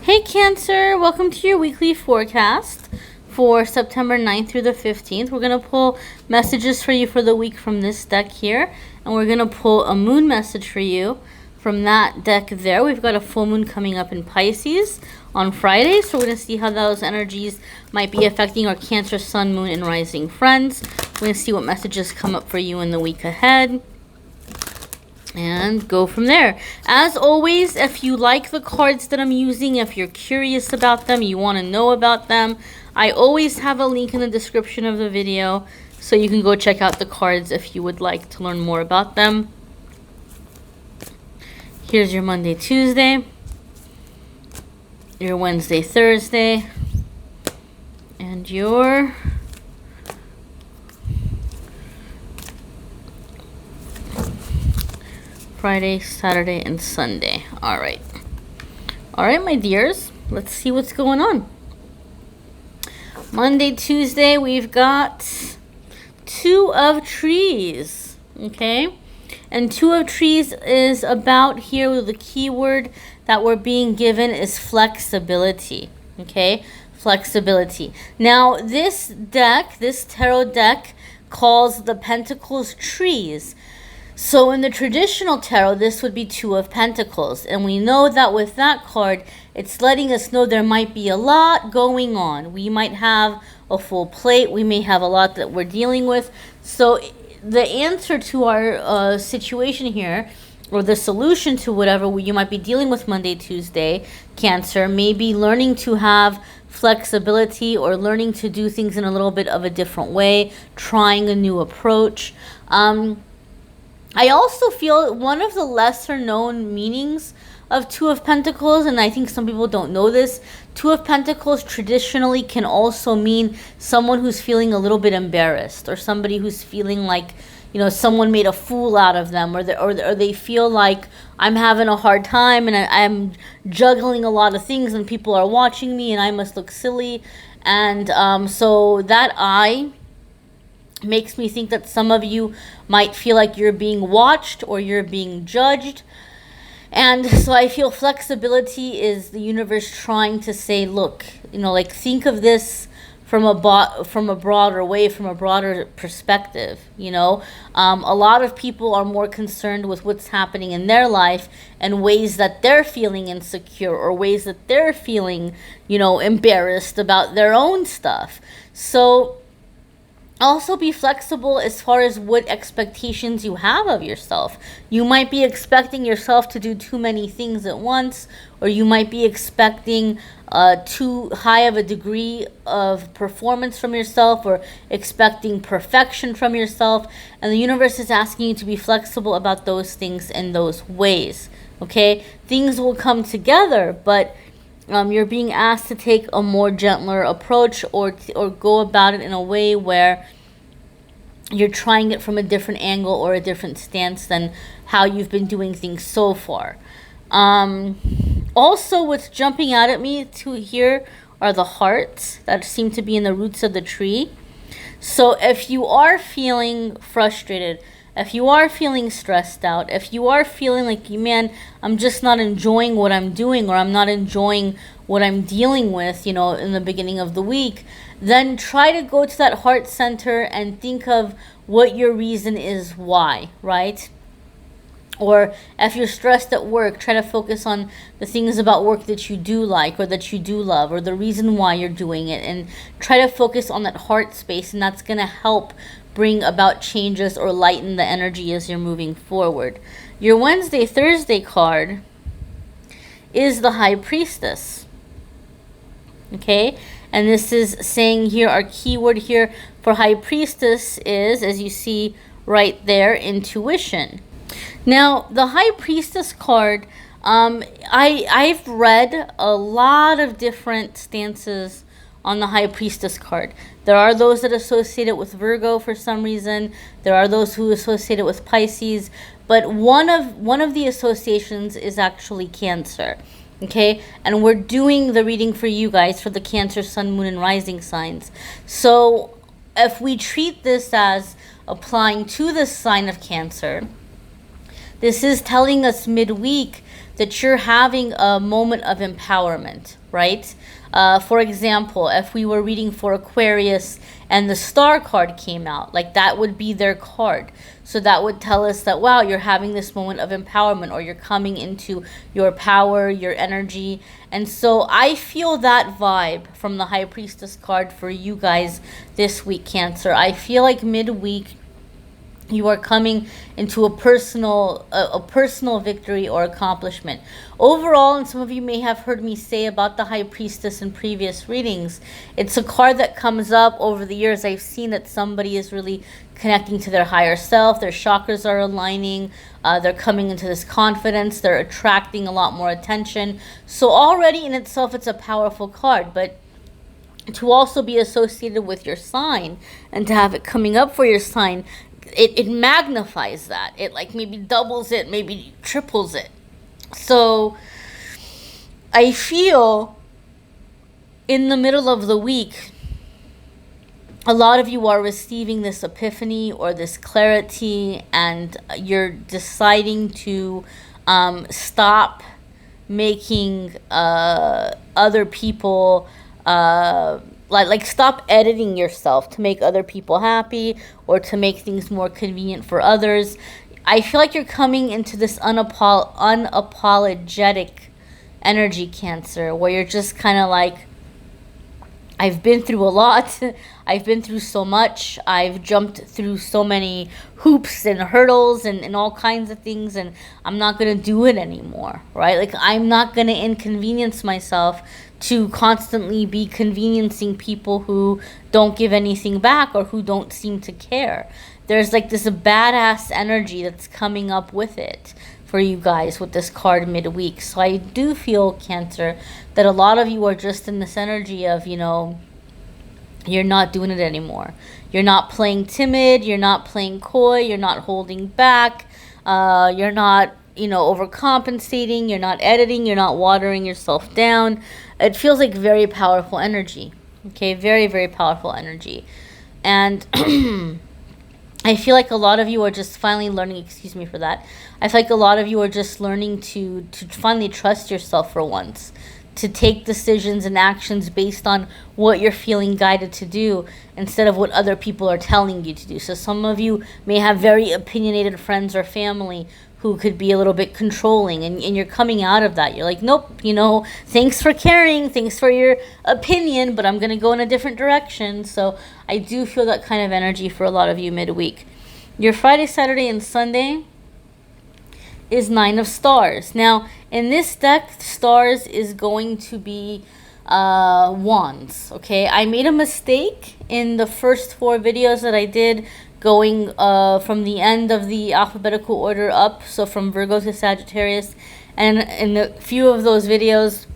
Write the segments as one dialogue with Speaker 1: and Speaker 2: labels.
Speaker 1: Hey Cancer, welcome to your weekly forecast for September 9th through the 15th. We're going to pull messages for you for the week from this deck here, and we're going to pull a moon message for you from that deck there. We've got a full moon coming up in Pisces on Friday, so we're going to see how those energies might be affecting our Cancer, Sun, Moon, and Rising friends. We're going to see what messages come up for you in the week ahead and go from there. As always, if you like the cards that I'm using, if you're curious about them, you want to know about them, I always have a link in the description of the video, so you can go check out the cards if you would like to learn more about them. Here's your Monday, Tuesday, your Wednesday, Thursday, and your Friday, Saturday, and Sunday. All right, my dears, let's see what's going on. Monday, Tuesday, we've got Two of Trees, okay? And Two of Trees is about here with the keyword that we're being given is flexibility, okay? Flexibility. Now, this deck, this tarot deck, calls the Pentacles trees. So in the traditional tarot, this would be Two of Pentacles. And we know that with that card, it's letting us know there might be a lot going on. We might have a full plate. We may have a lot that we're dealing with. So the answer to our situation here, or the solution to whatever you might be dealing with Monday, Tuesday, Cancer, may be learning to have flexibility or learning to do things in a little bit of a different way, trying a new approach. I also feel one of the lesser known meanings of Two of Pentacles, and I think some people don't know this, Two of Pentacles traditionally can also mean someone who's feeling a little bit embarrassed, or somebody who's feeling like, you know, someone made a fool out of them, or they feel like I'm having a hard time and I'm juggling a lot of things and people are watching me and I must look silly. And so that makes me think that some of you might feel like you're being watched or you're being judged. And so I feel flexibility is the universe trying to say, look, you know, like, think of this from a broader way, from a broader perspective. You know, a lot of people are more concerned with what's happening in their life and ways that they're feeling insecure or ways that they're feeling, you know, embarrassed about their own stuff. So also be flexible as far as what expectations you have of yourself. You might be expecting yourself to do too many things at once, or you might be expecting too high of a degree of performance from yourself, or expecting perfection from yourself. And the universe is asking you to be flexible about those things in those ways, okay? Things will come together, but you're being asked to take a more gentler approach, or go about it in a way where you're trying it from a different angle or a different stance than how you've been doing things so far. Also, what's jumping out at me to here are the hearts that seem to be in the roots of the tree. So if you are feeling frustrated, if you are feeling stressed out, if you are feeling like, man, I'm just not enjoying what I'm doing, or I'm not enjoying what I'm dealing with, you know, in the beginning of the week, then try to go to that heart center and think of what your reason is why, right? Or if you're stressed at work, try to focus on the things about work that you do like or that you do love, or the reason why you're doing it, and try to focus on that heart space, and that's going to help bring about changes or lighten the energy as you're moving forward. Your Wednesday, Thursday card is the High Priestess, okay? And this is saying here, our keyword here for High Priestess is, as you see right there, intuition. Now, the High Priestess card, I've read a lot of different stances on the High Priestess card. There are those that associate it with Virgo for some reason. There are those who associate it with Pisces. But one of the associations is actually Cancer. Okay? And we're doing the reading for you guys for the Cancer, Sun, Moon, and Rising signs. So if we treat this as applying to the sign of Cancer, this is telling us midweek that you're having a moment of empowerment, right? For example, if we were reading for Aquarius and the Star card came out, like that would be their card. So that would tell us that, wow, you're having this moment of empowerment, or you're coming into your power, your energy. And so I feel that vibe from the High Priestess card for you guys this week, Cancer. I feel like midweek you are coming into a personal victory or accomplishment. Overall, and some of you may have heard me say about the High Priestess in previous readings, it's a card that comes up over the years. I've seen that somebody is really connecting to their higher self, their chakras are aligning, they're coming into this confidence, they're attracting a lot more attention. So already in itself, it's a powerful card, but to also be associated with your sign and to have it coming up for your sign, it magnifies that. It like maybe doubles it, maybe triples it. So I feel in the middle of the week, a lot of you are receiving this epiphany or this clarity, and you're deciding to stop making other people like stop editing yourself to make other people happy or to make things more convenient for others. I feel like you're coming into this unapologetic energy, Cancer, where you're just kind of like, I've been through a lot. I've been through so much. I've jumped through so many hoops and hurdles and all kinds of things, and I'm not going to do it anymore, right? Like, I'm not going to inconvenience myself to constantly be conveniencing people who don't give anything back or who don't seem to care. There's like this badass energy that's coming up with it for you guys with this card midweek. So I do feel, Cancer, that a lot of you are just in this energy of, you know, you're not doing it anymore. You're not playing timid. You're not playing coy. You're not holding back. You're not, you know, overcompensating. You're not editing. You're not watering yourself down. It feels like very powerful energy. Okay, very, very powerful energy. And I feel like a lot of you are just finally learning, excuse me for that, I feel like a lot of you are just learning to finally trust yourself for once, to take decisions and actions based on what you're feeling guided to do instead of what other people are telling you to do. So some of you may have very opinionated friends or family who could be a little bit controlling, and you're coming out of that. You're like, nope, you know, thanks for caring, thanks for your opinion, but I'm going to go in a different direction. So I do feel that kind of energy for a lot of you midweek. Your Friday, Saturday, and Sunday is 9 of Stars. Now, in this deck, Stars is going to be Wands, okay? I made a mistake in the first 4 videos that I did, going from the end of the alphabetical order up, so from Virgo to Sagittarius. And in a few of those videos,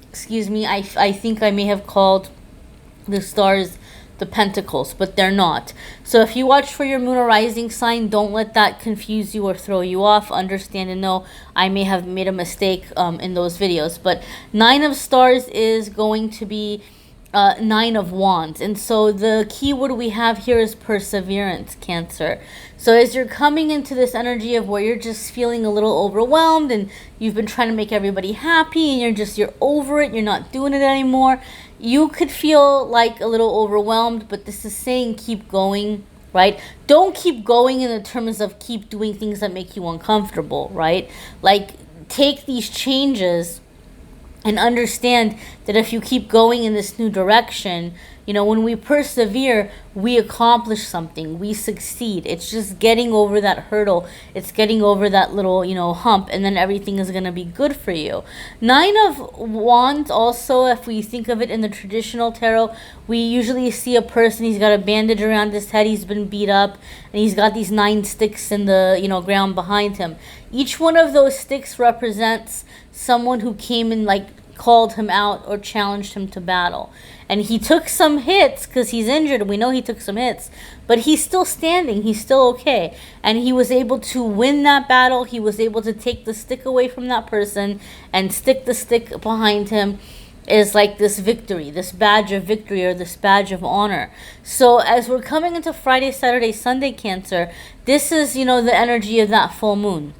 Speaker 1: excuse me, I think I may have called the stars the Pentacles, but they're not. So if you watch for your moon or rising sign, don't let that confuse you or throw you off. Understand and know I may have made a mistake in those videos. But 9 of Stars is going to be 9 of Wands. And so the keyword we have here is perseverance, Cancer. So as you're coming into this energy of where you're just feeling a little overwhelmed and you've been trying to make everybody happy and you're over it, you're not doing it anymore, you could feel like a little overwhelmed, but this is saying keep going, right? Don't keep going in the terms of keep doing things that make you uncomfortable, right? Like, take these changes and understand that if you keep going in this new direction, you know, when we persevere, we accomplish something, we succeed. It's just getting over that hurdle. It's getting over that little, you know, hump, and then everything is going to be good for you. 9 of Wands also, if we think of it in the traditional tarot, we usually see a person, he's got a bandage around his head, he's been beat up, and he's got these 9 sticks in the, you know, ground behind him. Each one of those sticks represents someone who came and like called him out or challenged him to battle. And he took some hits because he's injured. We know he took some hits, but he's still standing. He's still okay. And he was able to win that battle. He was able to take the stick away from that person and stick the stick behind him is like this victory, this badge of victory or this badge of honor. So as we're coming into Friday, Saturday, Sunday, Cancer, this is, you know, the energy of that full moon.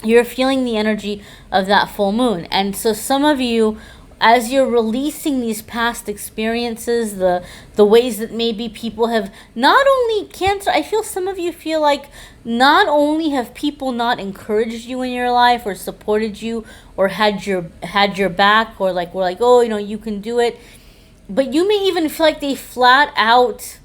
Speaker 1: you're feeling the energy of that full moon. And so some of you, as you're releasing these past experiences, the ways that maybe people have not only Cancer, I feel some of you feel like not only have people not encouraged you in your life or supported you or had your back, or like were like, oh, you know, you can do it, but you may even feel like they flat out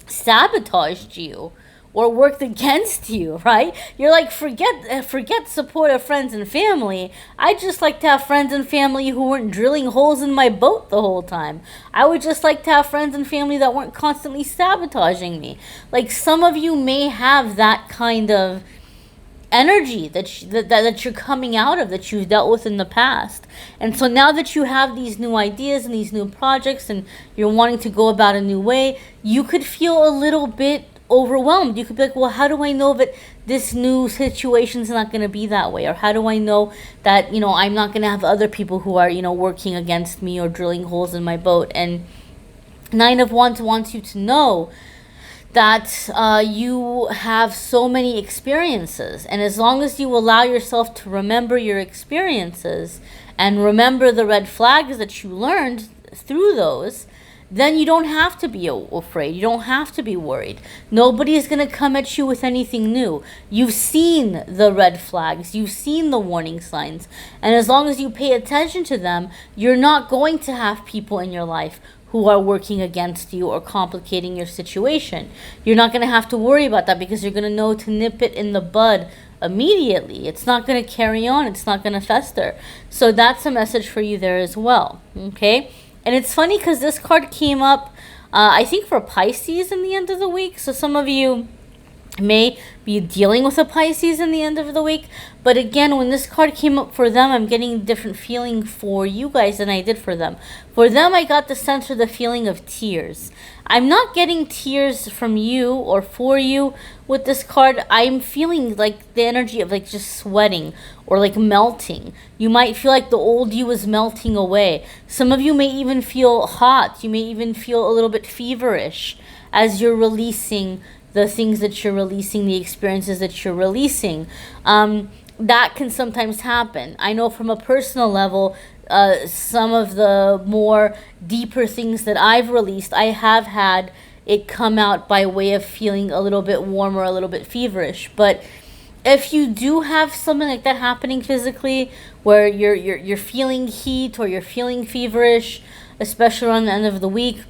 Speaker 1: sabotaged you or worked against you, right? You're like, forget support of friends and family. I just like to have friends and family who weren't drilling holes in my boat the whole time. I would just like to have friends and family that weren't constantly sabotaging me. Like, some of you may have that kind of energy that you're coming out of, that you've dealt with in the past. And so now that you have these new ideas and these new projects and you're wanting to go about a new way, you could feel a little bit overwhelmed. You could be like, well, how do I know that this new situation's not going to be that way? Or how do I know that, you know, I'm not going to have other people who are, you know, working against me or drilling holes in my boat? And Nine of Wands wants you to know that you have so many experiences, and as long as you allow yourself to remember your experiences and remember the red flags that you learned through those, then you don't have to be afraid. You don't have to be worried. Nobody is going to come at you with anything new. You've seen the red flags. You've seen the warning signs. And as long as you pay attention to them, you're not going to have people in your life who are working against you or complicating your situation. You're not going to have to worry about that, because you're going to know to nip it in the bud immediately. It's not going to carry on. It's not going to fester. So that's a message for you there as well. Okay? And it's funny because this card came up, I think, for Pisces in the end of the week. So some of you may be dealing with a Pisces in the end of the week. But again, when this card came up for them, I'm getting a different feeling for you guys than I did for them. For them, I got the sense of the feeling of tears. I'm not getting tears from you or for you with this card. I'm feeling like the energy of like just sweating or like melting. You might feel like the old you is melting away. Some of you may even feel hot. You may even feel a little bit feverish as you're releasing the things that you're releasing, the experiences that you're releasing. That can sometimes happen. I know from a personal level, some of the more deeper things that I've released, I have had it come out by way of feeling a little bit warmer, a little bit feverish. But if you do have something like that happening physically, where you're feeling heat or you're feeling feverish, especially around the end of the week,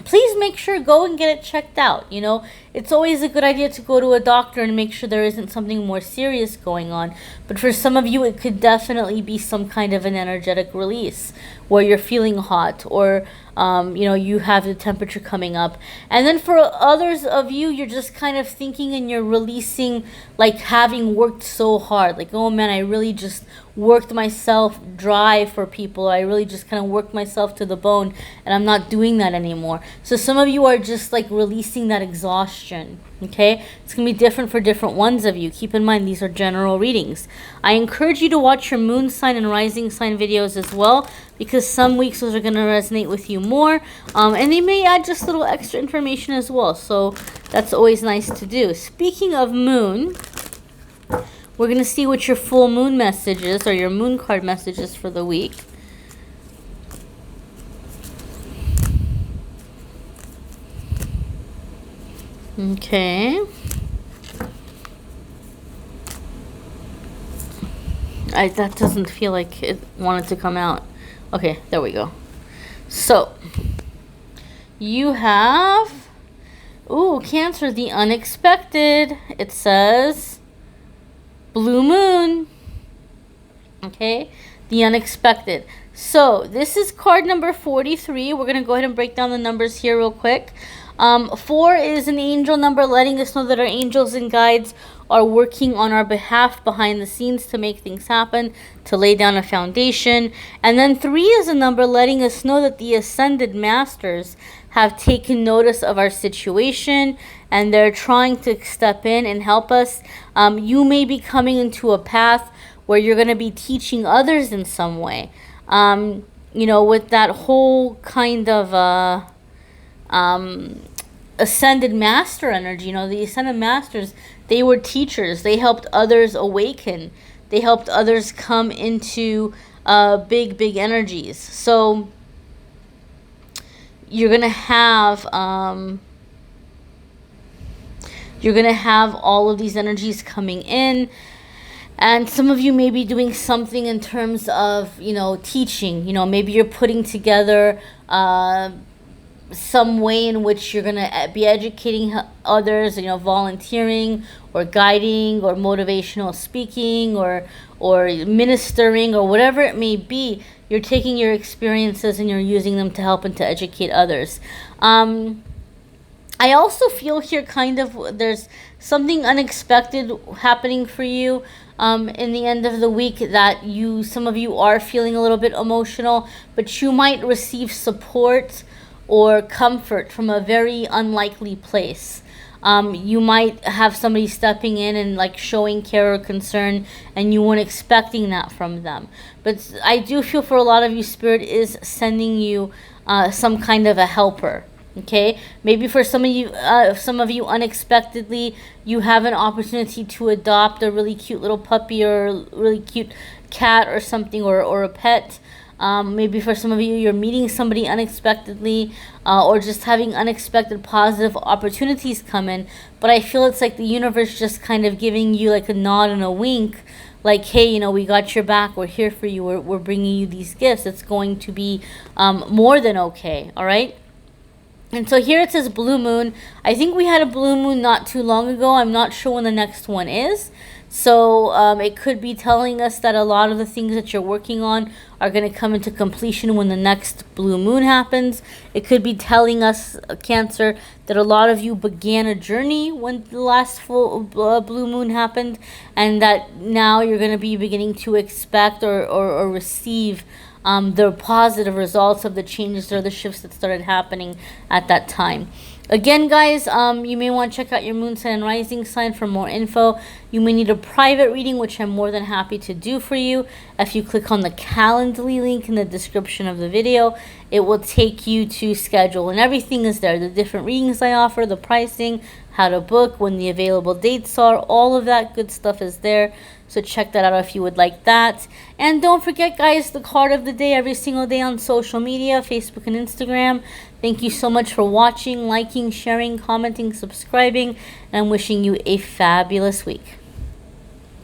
Speaker 1: please make sure go and get it checked out. You know, it's always a good idea to go to a doctor and make sure there isn't something more serious going on. But for some of you, it could definitely be some kind of an energetic release where you're feeling hot, or you know, you have the temperature coming up. And then for others of you, you're just kind of thinking and you're releasing, like having worked so hard, like, oh man, I really just worked myself dry for people. I really just kind of worked myself to the bone, and I'm not doing that anymore. So some of you are just like releasing that exhaustion. Okay, it's gonna be different for different ones of you. Keep in mind, these are general readings. I encourage you to watch your moon sign and rising sign videos as well, because some weeks those are gonna resonate with you more, and they may add just a little extra information as well. So that's always nice to do. Speaking of moon, we're going to see what your full moon message is, or your moon card messages for the week. Okay. That doesn't feel like it wanted to come out. Okay, there we go. So, you have, ooh, Cancer, the unexpected. It says blue moon. Okay, the unexpected. So this is card number 43. We're going to go ahead and break down the numbers here real quick. 4 is an angel number, letting us know that our angels and guides are working on our behalf behind the scenes to make things happen, to lay down a foundation. And then 3 is a number letting us know that the ascended masters have taken notice of our situation, and they're trying to step in and help us. You may be coming into a path where you're going to be teaching others in some way. You know, with that whole kind of ascended master energy. You know, the ascended masters, They were teachers. They helped others awaken. They helped others come into big energies. So you're gonna have all of these energies coming in. And some of you may be doing something in terms of, teaching. Maybe you're putting together some way in which you're going to be educating others, volunteering or guiding or motivational speaking or ministering or whatever it may be. You're taking your experiences and you're using them to help and to educate others. I also feel here kind of there's something unexpected happening for you in the end of the week, that some of you are feeling a little bit emotional, but you might receive support or comfort from a very unlikely place. You might have somebody stepping in and like showing care or concern, and you weren't expecting that from them. But I do feel for a lot of you, Spirit is sending you some kind of a helper. Okay, maybe for some of you unexpectedly, you have an opportunity to adopt a really cute little puppy or a really cute cat or something, or a pet. Maybe for some of you, you're meeting somebody unexpectedly, or just having unexpected positive opportunities come in. But I feel it's like the universe just kind of giving you like a nod and a wink, like, hey, we got your back. We're here for you. We're bringing you these gifts. It's going to be more than okay. All right. And so here it says blue moon. I think we had a blue moon not too long ago. I'm not sure when the next one is. So it could be telling us that a lot of the things that you're working on are going to come into completion when the next blue moon happens. It could be telling us, Cancer, that a lot of you began a journey when the last full blue moon happened, and that now you're going to be beginning to expect or receive the positive results of the changes or the shifts that started happening at that time. Again, guys, you may want to check out your moon sign and rising sign for more info. You may need a private reading, which I'm more than happy to do for you. If you click on the Calendly link in the description of the video, it will take you to schedule, and everything is there. The different readings I offer, the pricing, how to book, when the available dates are, all of that good stuff is there. So check that out if you would like that. And don't forget, guys, the card of the day every single day on social media, Facebook and Instagram. Thank you so much for watching, liking, sharing, commenting, subscribing, and I'm wishing you a fabulous week.